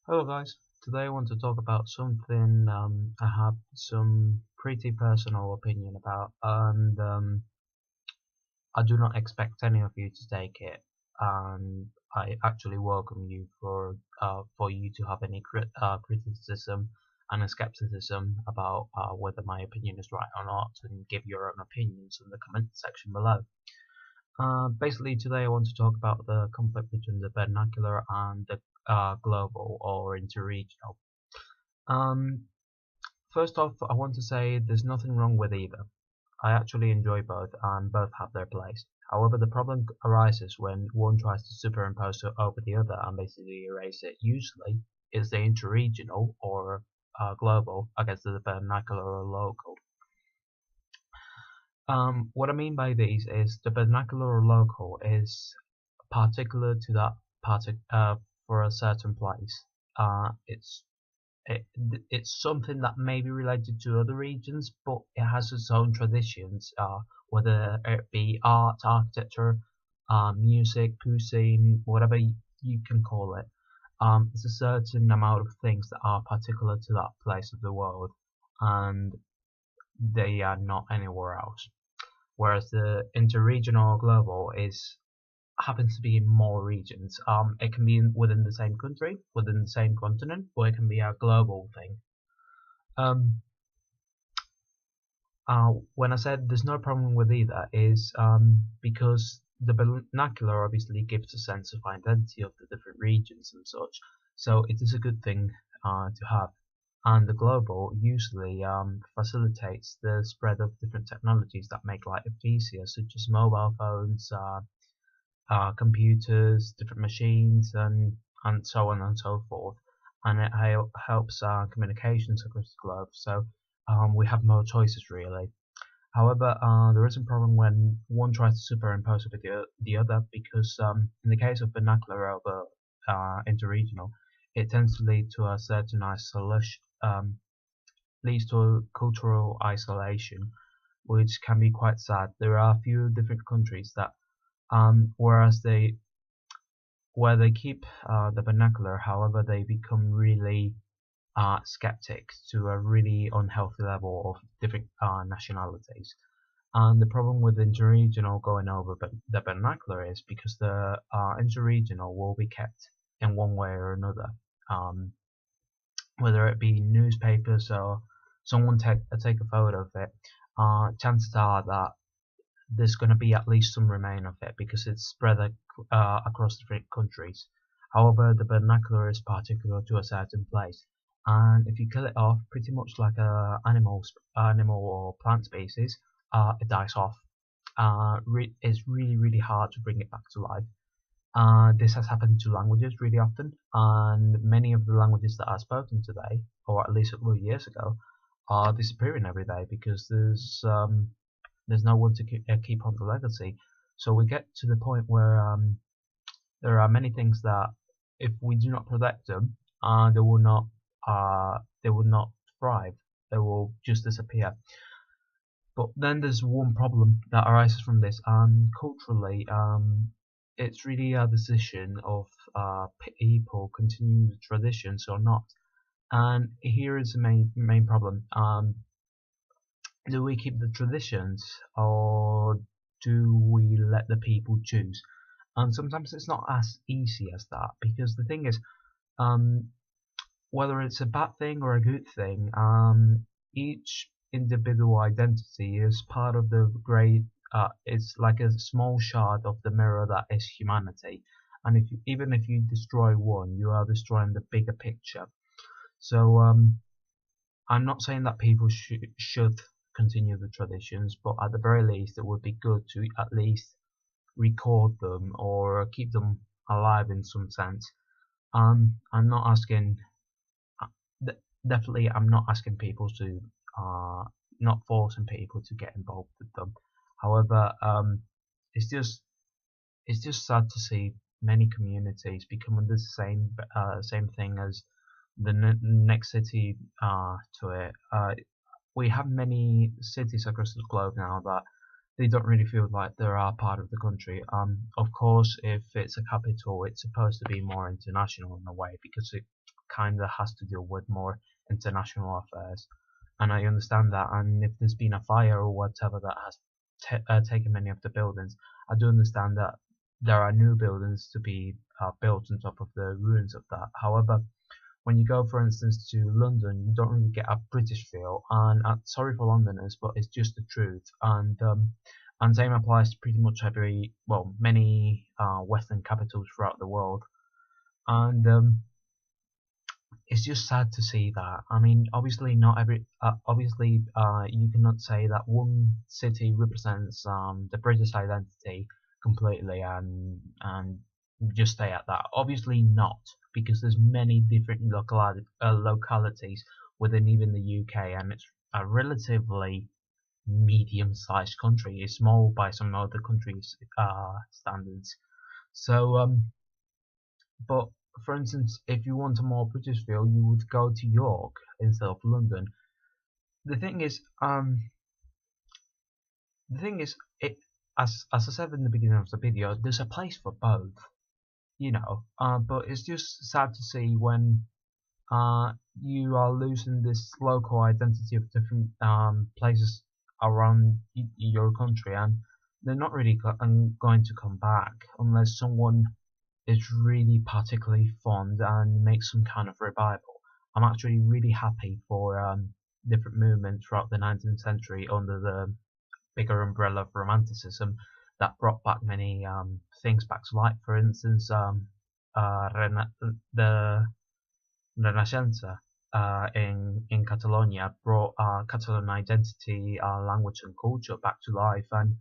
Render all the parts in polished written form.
Hello guys, today I want to talk about something I have some pretty personal opinion about, and I do not expect any of you to take it, and I actually welcome you for you to have any criticism and a skepticism about whether my opinion is right or not, and give your own opinions in the comment section below. Basically, today I want to talk about the conflict between the vernacular and the global or interregional. Um, First off, I want to say there's nothing wrong with either. I actually enjoy both, and both have their place. However, the problem arises when one tries to superimpose it over the other and basically erase it. Usually, it's the interregional or global against the vernacular or local. What I mean by these is the vernacular or local is particular to that for a certain place. It's it, it's something that may be related to other regions, but it has its own traditions, whether it be art, architecture, music, cuisine, whatever you can call it. There's a certain amount of things that are particular to that place of the world, and they are not anywhere else. Whereas the interregional or global is happens to be in more regions. It can be within the same country, within the same continent, or it can be a global thing. Um, when I said there's no problem with either, is because the vernacular obviously gives a sense of identity of the different regions and such, so it is a good thing to have. And the global usually facilitates the spread of different technologies that make life easier, such as mobile phones, computers, different machines, and so on and so forth. And it helps communications across the globe. So we have no choices really. However, there is a problem when one tries to superimpose it with the other, because in the case of vernacular over interregional, it tends to lead to a certain isolation, leads to a cultural isolation, which can be quite sad. There are a few different countries that whereas where they keep the vernacular, however, they become really skeptic to a really unhealthy level of different nationalities. And the problem with interregional going over the vernacular is because the interregional will be kept in one way or another, um, whether it be newspapers or someone take a photo of it. Chances are that there's going to be at least some remain of it because it's spread across different countries. However, the vernacular is particular to a certain place, and if you kill it off, pretty much like a animal or plant species, it dies off. It's really hard to bring it back to life. This has happened to languages really often, and many of the languages that are spoken today, or at least a few years ago, are disappearing every day because there's no one to keep on the legacy. So we get to the point where there are many things that, if we do not protect them, they will not thrive. They will just disappear. But then there's one problem that arises from this, and culturally, it's really a decision of people continuing the traditions or not. And here is the main problem. Do we keep the traditions, or do we let the people choose? And sometimes it's not as easy as that, because the thing is, um, whether it's a bad thing or a good thing, each individual identity is part of the great. It's like a small shard of the mirror that is humanity. And even if you destroy one, you are destroying the bigger picture. So I'm not saying that people should continue the traditions, but at the very least, it would be good to at least record them or keep them alive in some sense. I'm not asking, definitely, I'm not asking people to, not forcing people to get involved with them. However, it's just it's just sad to see many communities becoming the same thing as the next city to it. We have many cities across the globe now that they don't really feel like they are part of the country. Of course, if it's a capital, it's supposed to be more international in a way because kind of has to deal with more international affairs, and I understand that. And if there's been a fire or whatever that has taken many of the buildings, I do understand that there are new buildings to be built on top of the ruins of that. However, when you go, for instance, to London, you don't really get a British feel, and sorry for Londoners, but it's just the truth. And same applies to pretty much many Western capitals throughout the world. And it's just sad to see that. I mean, obviously, not every, you cannot say that one city represents the British identity completely and just stay at that. Obviously not, because there's many different localities within even the UK, and it's a relatively medium-sized country. It's small by some other countries' standards. So, but for instance, if you want a more British feel, you would go to York instead of London. The thing is, it as I said in the beginning of the video, there's a place for both, you know. But it's just sad to see when you are losing this local identity of different places around your country, and they're not really going to come back unless someone is really particularly fond and makes some kind of revival. I'm actually really happy for different movements throughout the 19th century under the bigger umbrella of Romanticism that brought back many things back to life. For instance, the Renaissance in Catalonia brought Catalan identity, language, and culture back to life. And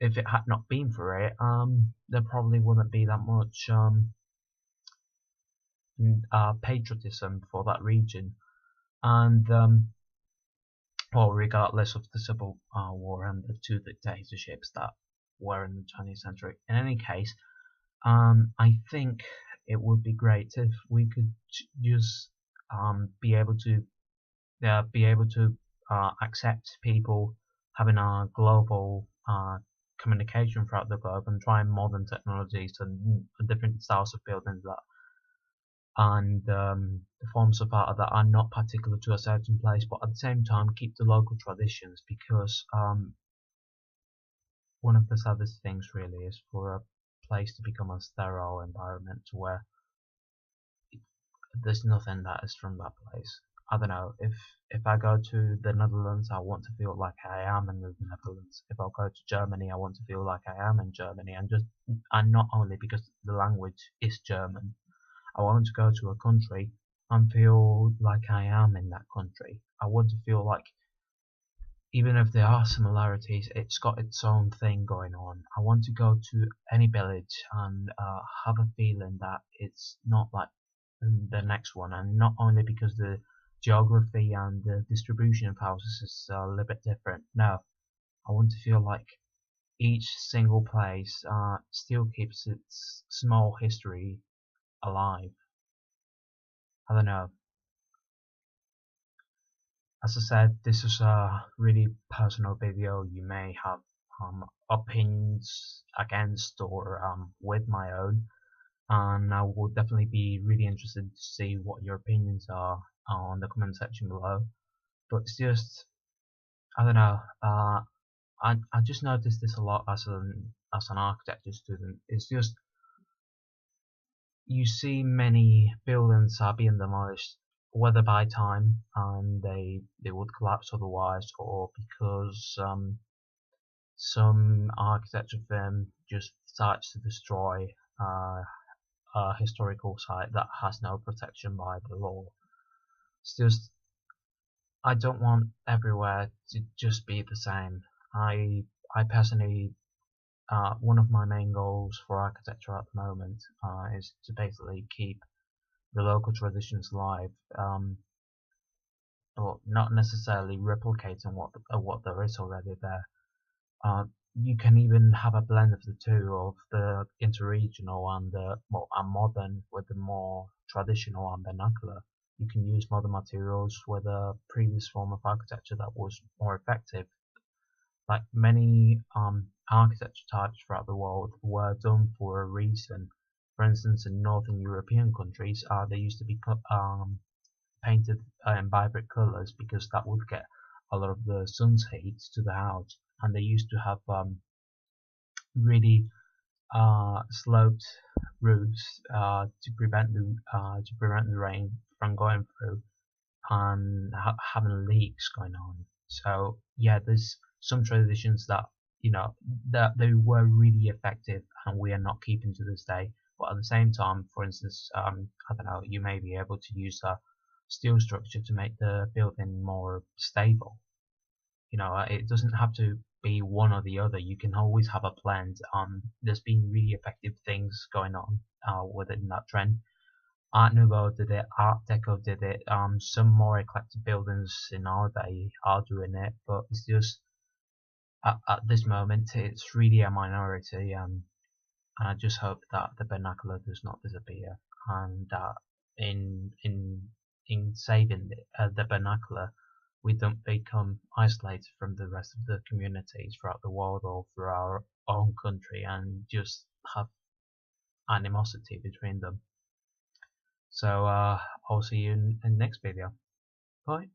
if it had not been for it, there probably wouldn't be that much patriotism for that region. And well, regardless of the Civil War and the two dictatorships that were in the 20th century. In any case, I think it would be great if we could just be able to accept people having a global communication throughout the globe and trying modern technologies and different styles of buildings that and the forms of art that are not particular to a certain place, but at the same time keep the local traditions, because one of the saddest things really is for a place to become a sterile environment where there's nothing that is from that place. I don't know, if I go to the Netherlands, I want to feel like I am in the Netherlands. If I go to Germany, I want to feel like I am in Germany, and not only because the language is German. I want to go to a country and feel like I am in that country. I want to feel like, even if there are similarities, it's got its own thing going on. I want to go to any village and have a feeling that it's not like the next one, and not only because the geography and the distribution of houses is a little bit different. No, I want to feel like each single place still keeps its small history alive. I don't know. As I said, this is a really personal video. You may have opinions against or with my own, and I will definitely be really interested to see what your opinions are on the comment section below. But it's just, I don't know, I just noticed this a lot as an architecture student. It's just, you see many buildings are being demolished, whether by time and they would collapse otherwise, or because some architecture firm just decides to destroy a historical site that has no protection by the law. It's just, I don't want everywhere to just be the same. I personally, one of my main goals for architecture at the moment is to basically keep the local traditions alive, but not necessarily replicating what there is already there. You can even have a blend of the two, of the interregional and the modern with the more traditional and vernacular. You can use modern materials with a previous form of architecture that was more effective. Like many architecture types throughout the world were done for a reason, For instance, in Northern European countries, they used to be painted in vibrant colours because that would get a lot of the sun's heat to the house, and they used to have really sloped roofs to prevent the rain from going through and having leaks going on. So yeah, there's some traditions that that they were really effective and we are not keeping to this day. But at the same time, for instance, I don't know, you may be able to use a steel structure to make the building more stable. It doesn't have to be one or the other. You can always have a blend. There's been really effective things going on within that trend. Art Nouveau did it, Art Deco did it, some more eclectic buildings in our day are doing it, but it's just, at this moment, it's really a minority, and I just hope that the vernacular does not disappear, and that in saving the vernacular, we don't become isolated from the rest of the communities throughout the world or through our own country and just have animosity between them. So I'll see you in the next video. Bye.